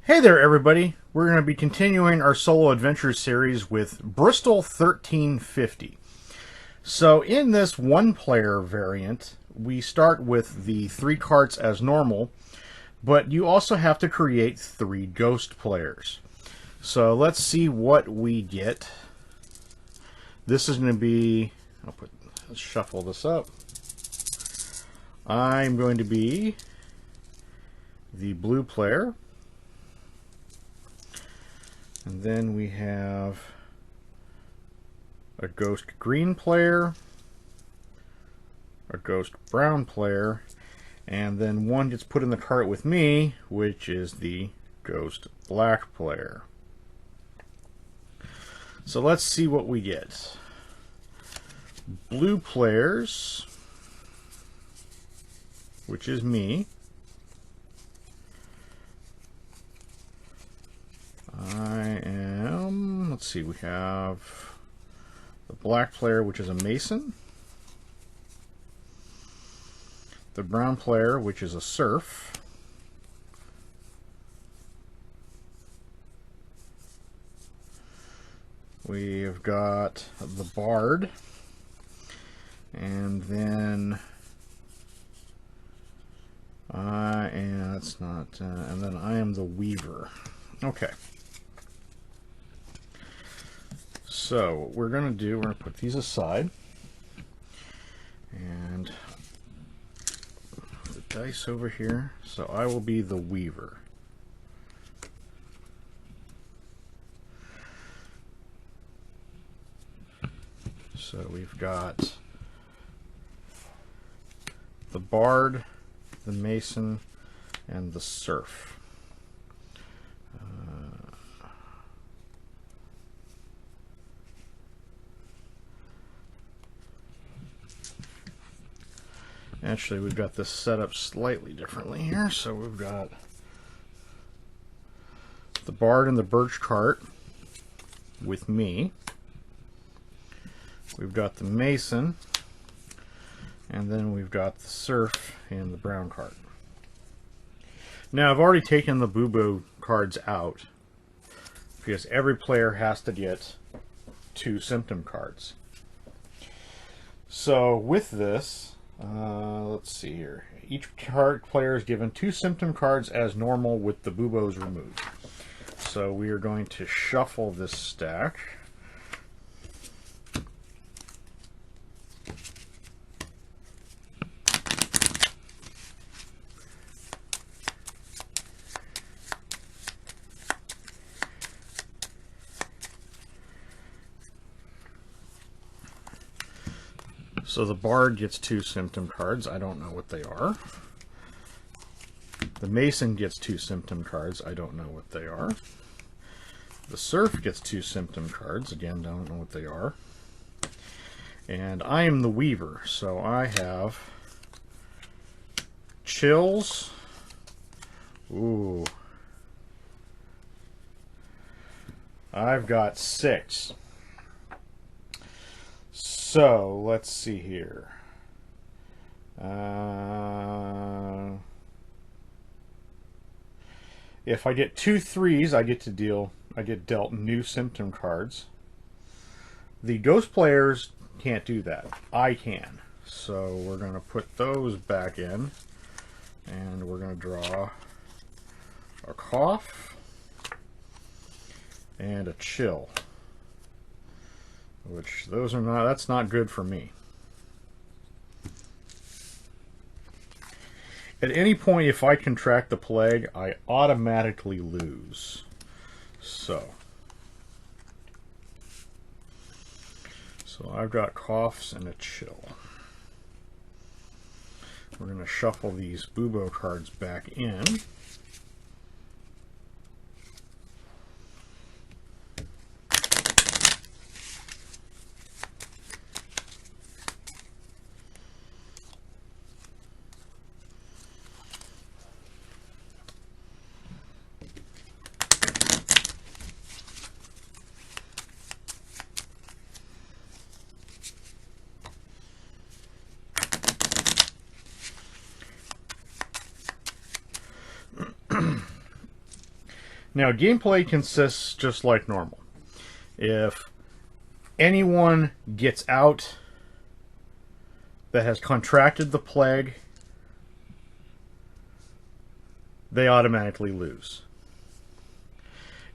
Hey there, everybody. We're going to be continuing our solo adventure series with Bristol 1350. So in this one-player variant, we start with the 3 carts as normal, but you also have to create 3 ghost players. So let's see what we get. This is going to be... let's shuffle this up. I'm going to be the blue player. And then we have a ghost green player, a ghost brown player, and then one gets put in the cart with me, which is the ghost black player. So let's see what we get. Blue players, which is me. Let's see, we have the black player, which is a mason, the brown player, which is a serf, we've got the bard, and then and then I am the weaver. Okay. So what we're going to do, we're going to put these aside and put the dice over here. So I will be the weaver. So we've got the bard, the mason, and the serf. Actually, we've got this set up slightly differently here. So we've got the bard in the birch cart with me. We've got the mason, and then we've got the serf in the brown cart. Now, I've already taken the boo-boo cards out because every player has to get 2 symptom cards. So with this, let's see here. Each player is given 2 symptom cards as normal with the buboes removed. So we are going to shuffle this stack. So the bard gets 2 symptom cards. I don't know what they are. The mason gets 2 symptom cards. I don't know what they are. The serf gets 2 symptom cards. Again, don't know what they are. And I am the weaver. So I have chills. Ooh. I've got 6. So, let's see here. If I get 2 3s, I get dealt new symptom cards. The ghost players can't do that. I can. So we're going to put those back in, and we're going to draw a cough and a chill. Which those are not, that's not good for me. At any point, if I contract the plague, I automatically lose. So I've got coughs and a chill. We're going to shuffle these bubo cards back in. Now, gameplay consists just like normal. If anyone gets out that has contracted the plague, they automatically lose.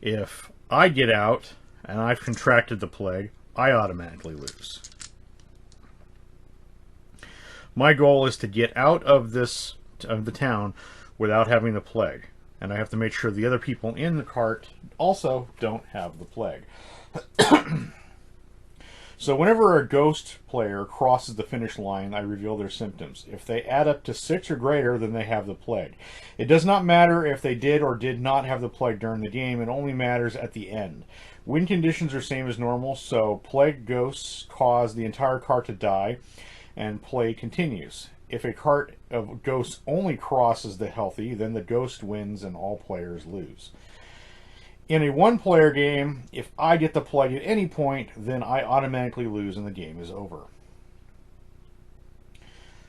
If I get out and I've contracted the plague, I automatically lose. My goal is to get out of the town without having the plague, and I have to make sure the other people in the cart also don't have the plague. So whenever a ghost player crosses the finish line, I reveal their symptoms. If they add up to 6 or greater, then they have the plague. It does not matter if they did or did not have the plague during the game. It only matters at the end. Win conditions are same as normal, so plague ghosts cause the entire cart to die, and play continues. If a cart of ghosts only crosses the healthy, then the ghost wins and all players lose. In a one-player game, if I get the plague at any point, then I automatically lose and the game is over.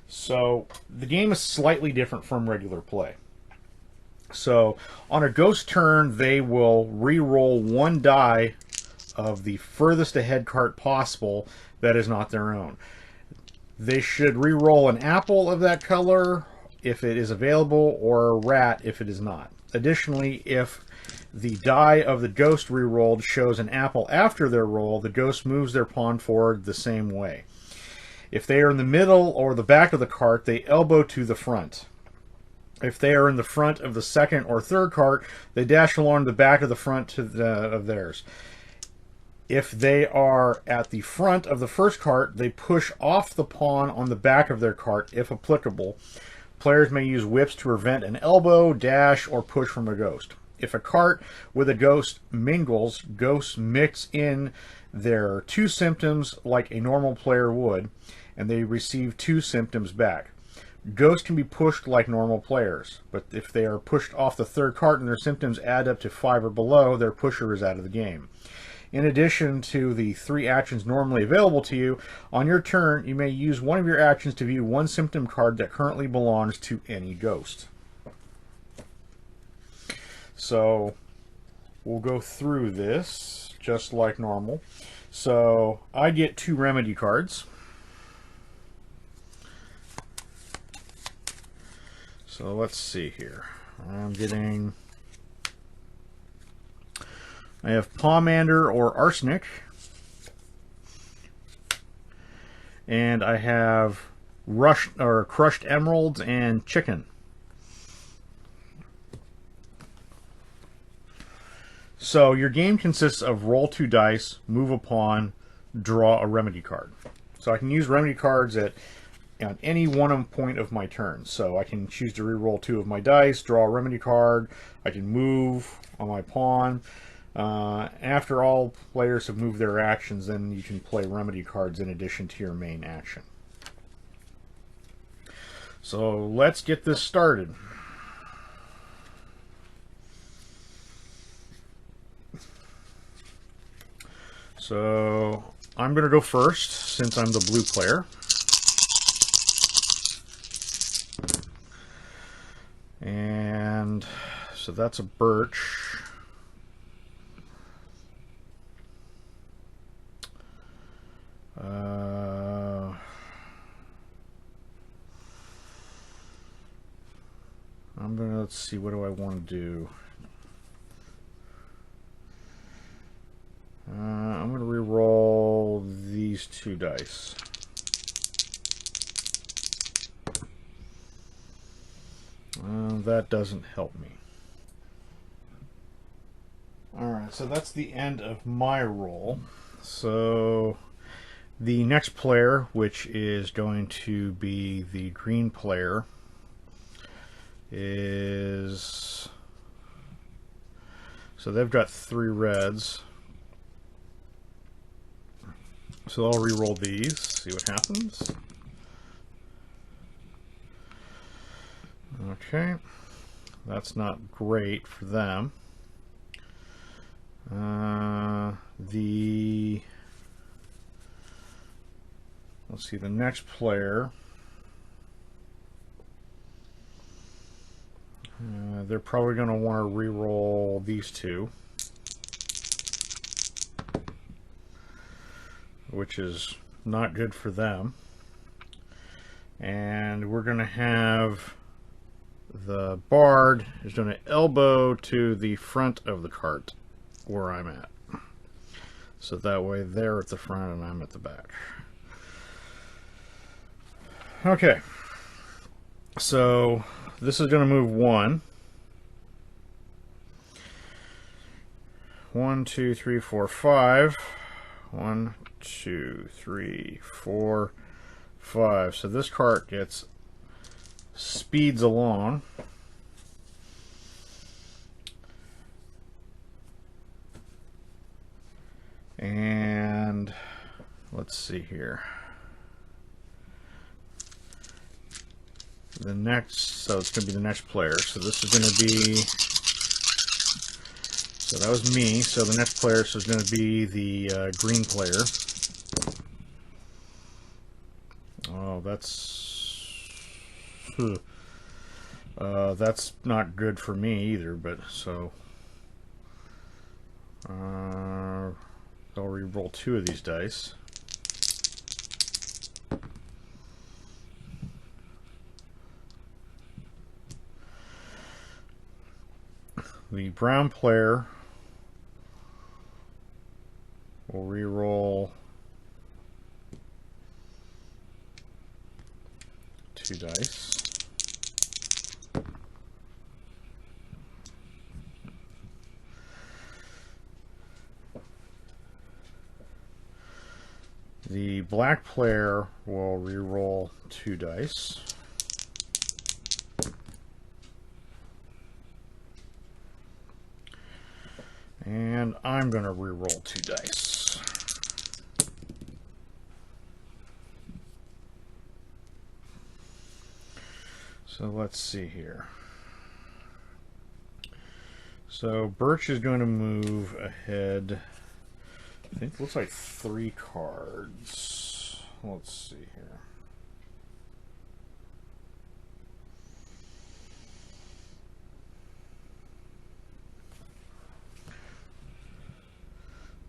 So, the game is slightly different from regular play. So, on a ghost turn, they will re-roll 1 die of the furthest ahead cart possible that is not their own. They should re-roll an apple of that color if it is available, or a rat if it is not. Additionally, if the die of the ghost re-rolled shows an apple after their roll, the ghost moves their pawn forward the same way. If they are in the middle or the back of the cart, they elbow to the front. If they are in the front of the second or third cart, they dash along the back of the front of theirs. If they are at the front of the first cart, they push off the pawn on the back of their cart, if applicable. Players may use whips to prevent an elbow, dash, or push from a ghost. If a cart with a ghost mingles, ghosts mix in their 2 symptoms like a normal player would, and they receive 2 symptoms back. Ghosts can be pushed like normal players, but if they are pushed off the third cart and their symptoms add up to 5 or below, their pusher is out of the game. In addition to the 3 actions normally available to you, on your turn you may use one of your actions to view 1 symptom card that currently belongs to any ghost. So we'll go through this just like normal. So I get 2 remedy cards. So let's see here. I have Pomander or Arsenic, and I have Crushed Emeralds and Chicken. So your game consists of roll 2 dice, move a pawn, draw a remedy card. So I can use remedy cards at any one point of my turn. So I can choose to re-roll 2 of my dice, draw a remedy card. I can move on my pawn. After all players have moved their actions, then you can play remedy cards in addition to your main action. So let's get this started. So I'm going to go first since I'm the blue player. And so that's a birch. Let's see, what do I want to do? I'm going to re-roll these 2 dice. That doesn't help me. Alright, so that's the end of my roll. So the next player, which is going to be the green player, is... So they've got 3 reds. So I'll re-roll these, see what happens. Okay, that's not great for them. Let's see, the next player They're probably going to want to re-roll these two, which is not good for them. And we're going to have the bard is going to elbow to the front of the cart where I'm at. So that way they're at the front and I'm at the back. Okay. So this is going to move one. 1, 2, 3, 4, 5. 1, 2, 3, 4, 5. So this cart gets speeds along. And let's see here. The next, so it's going to be the next player. So this is going to be, so that was me. So the next player is going to be the green player. Oh, that's not good for me either. But so I'll re-roll 2 of these dice. The brown player will re-roll 2 dice. The black player will re-roll 2 dice. And I'm going to re-roll 2 dice. So let's see here. So Birch is going to move ahead. I think it looks like 3 cards. Let's see here.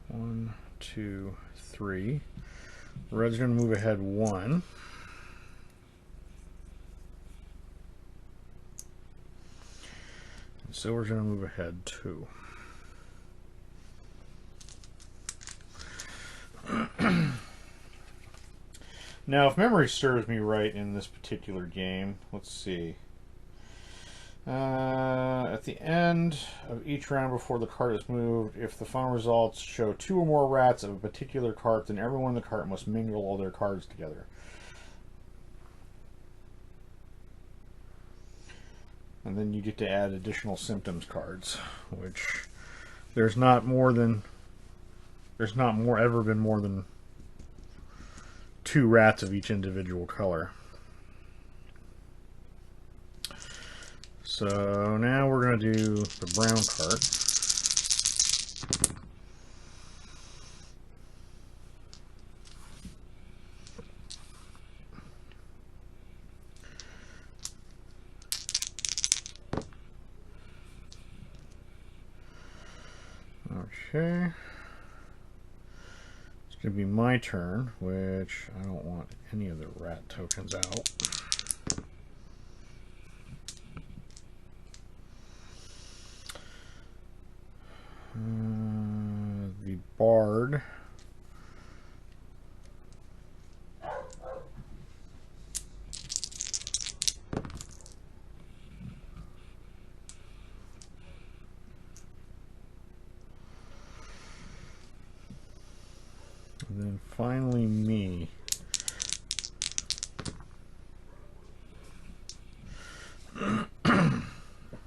One, 2, 3. Red's going to move ahead 1. And Silver's going to move ahead 2. Now, if memory serves me right in this particular game, let's see. At the end of each round before the cart is moved, if the final results show 2 or more rats of a particular cart, then everyone in the cart must mingle all their cards together. And then you get to add additional symptoms cards, which there's not ever been more than 2 rats of each individual color. So now we're going to do the brown cart. Okay. It's going to be my turn, which I don't want any of the rat tokens out. The bard. And then finally me.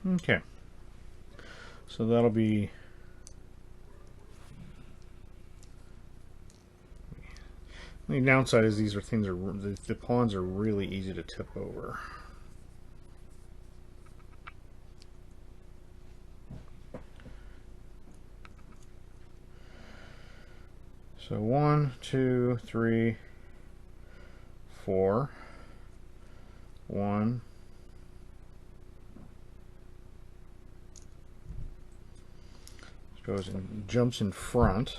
Okay. So that'll be the downside is these are things are the pawns are really easy to tip over. So 1, 2, 3, 4. 1, goes and jumps in front.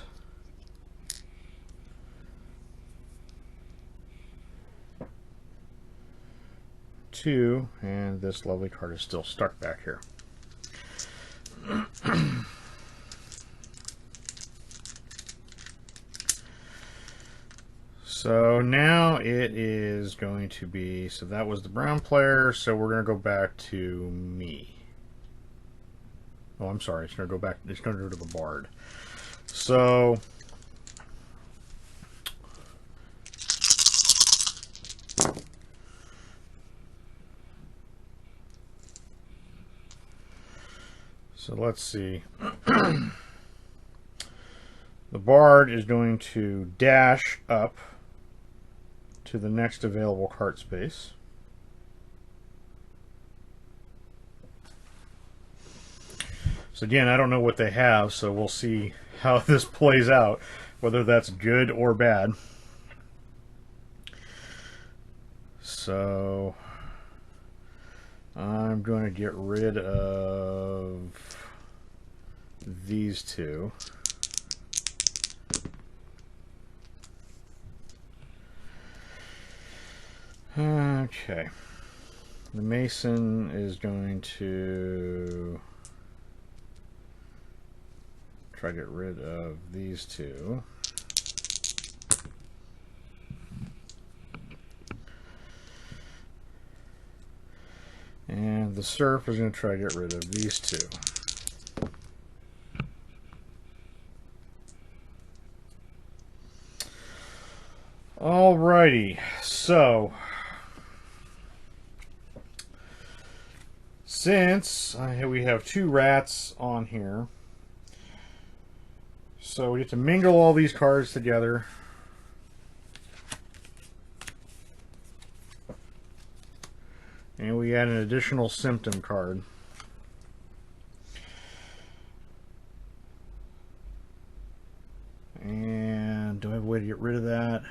Two, and this lovely card is still stuck back here. So now it is going to be, so that was the brown player, so we're going to go back to me. Oh, I'm sorry, it's going to go back, it's going to go to the bard. So let's see. The bard is going to dash up to the next available card space. So again, I don't know what they have, so we'll see how this plays out, whether that's good or bad. So I'm going to get rid of these two. Okay. The Mason is going to try to get rid of these two. And the Surf is going to try to get rid of these two. Alrighty, so since we have two rats on here, so we get to mingle all these cards together. And we add an additional symptom card. And do I have a way to get rid of that?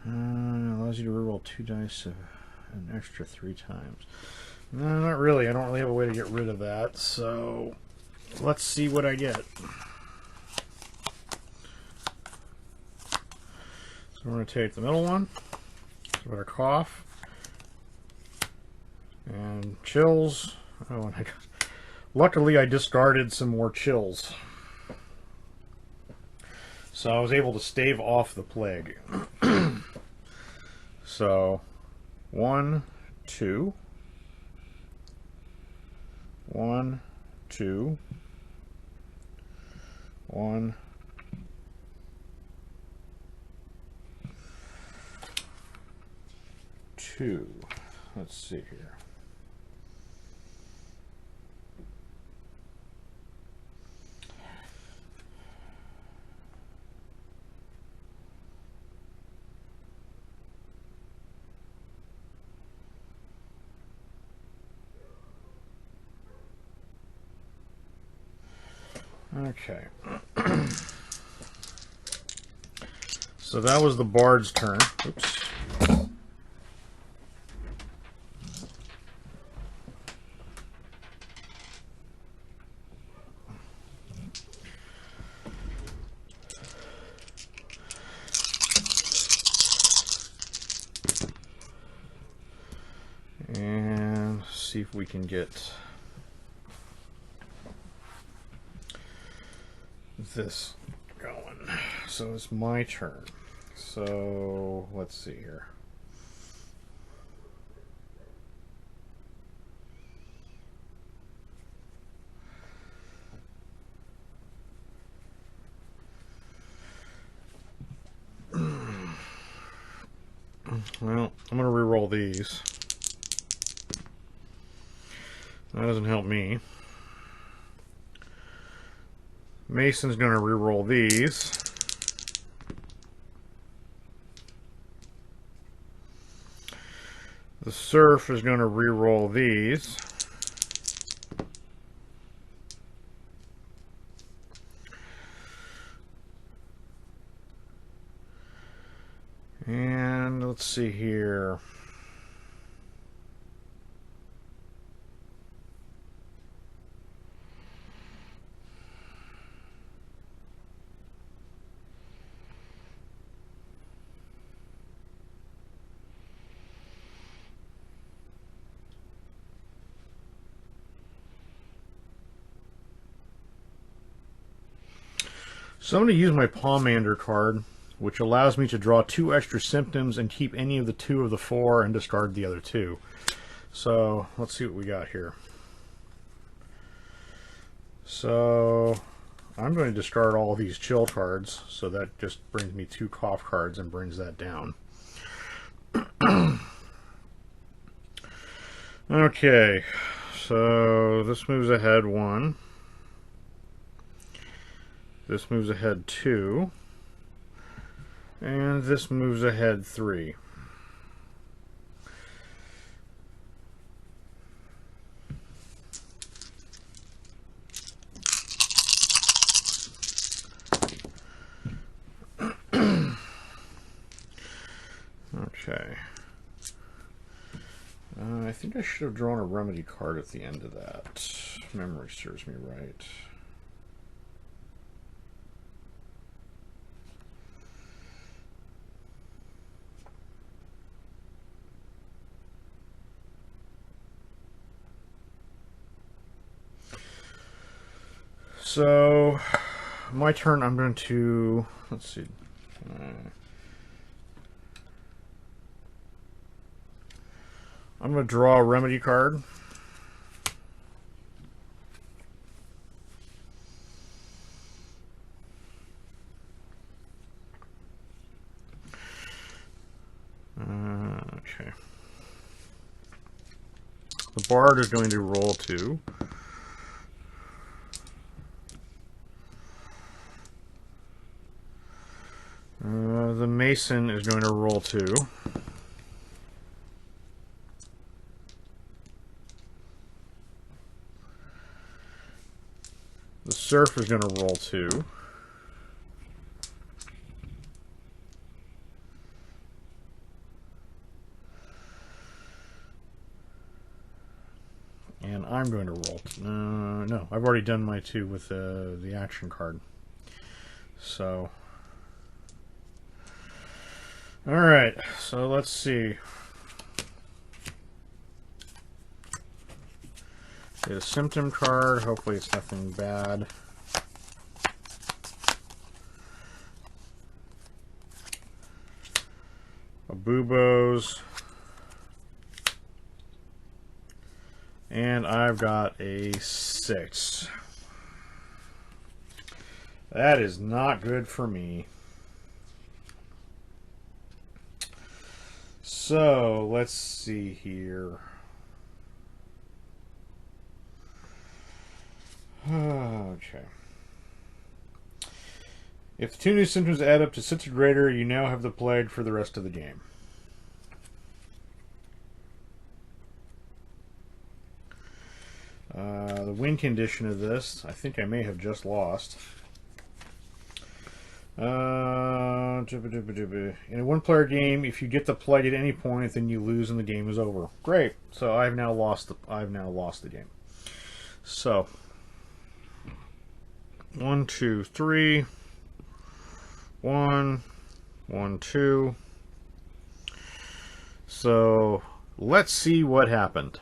Allows you to reroll 2 dice an extra 3 times. No, not really. I don't really have a way to get rid of that. So let's see what I get. So we're going to take the middle one. So we're going to cough. And chills. Oh, and luckily I discarded some more chills. So I was able to stave off the plague. So 1, 2. 1, 2. 1. 2. Let's see here. Okay. So that was the bard's turn. Oops. And see if we can get this going. So it's my turn. So let's see here. Well, I'm going to re-roll these. That doesn't help me. Mason's going to re-roll these. The Surf is going to re-roll these. And let's see here. So I'm going to use my Pomander card, which allows me to draw 2 extra symptoms and keep any of the 2 of the 4 and discard the other 2. So let's see what we got here. So I'm going to discard all these chill cards, so that just brings me 2 cough cards and brings that down. Okay, so this moves ahead 1. This moves ahead 2. And this moves ahead 3. Okay. I think I should have drawn a remedy card at the end of that. If memory serves me right. So, my turn, I'm going to, let's see. I'm going to draw a remedy card. Okay. The Bard is going to roll 2. The Mason is going to roll 2. The Serf is going to roll 2. And I'm going to roll. No, I've already done my 2 with the action card. So. Alright, so let's see. Get a symptom card. Hopefully it's nothing bad. A Bubo's. And I've got a 6. That is not good for me. So, let's see here. Okay. If the 2 new symptoms add up to 6 or greater, you now have the plague for the rest of the game. The win condition of this, I think I may have just lost. In a 1-player game, if you get the plague at any point, then you lose and the game is over. Great. So I've now lost the game. So 1, 2, 3. 1, 1, 2. So let's see what happened.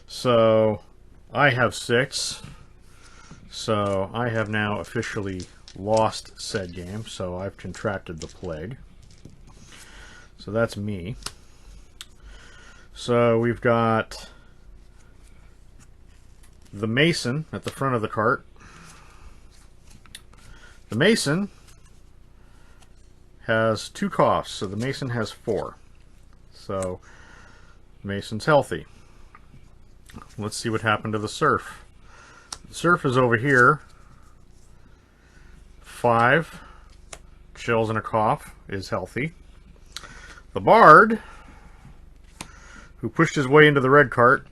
So I have 6. So I have now officially lost said game. So I've contracted the plague. So that's me. So we've got the Mason at the front of the cart. The Mason has 2 coughs, so the Mason has 4. So Mason's healthy. Let's see what happened to the Serf. The Serf is over here. 5 chills and a cough, is healthy. The Bard, who pushed his way into the red cart,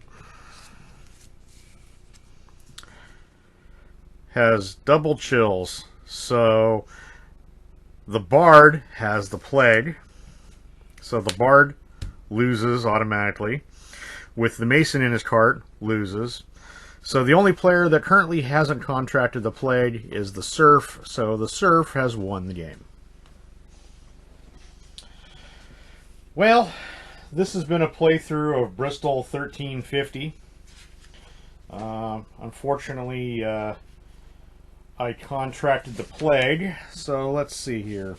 has double chills. So The Bard has the Plague, so the Bard loses automatically. With the Mason in his cart, loses. So the only player that currently hasn't contracted the Plague is the Serf, so the Serf has won the game. Well, this has been a playthrough of Bristol 1350. Unfortunately, I contracted the Plague, so let's see here.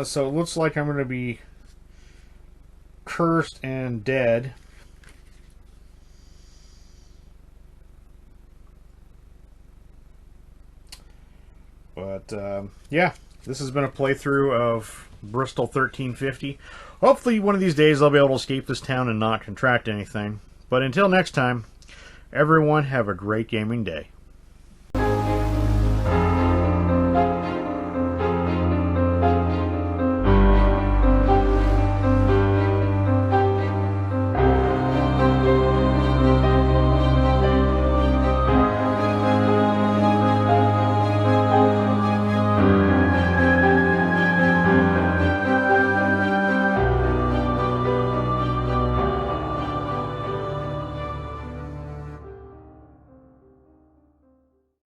So it looks like I'm going to be cursed and dead. But yeah, this has been a playthrough of Bristol 1350. Hopefully one of these days I'll be able to escape this town and not contract anything. But until next time, everyone have a great gaming day.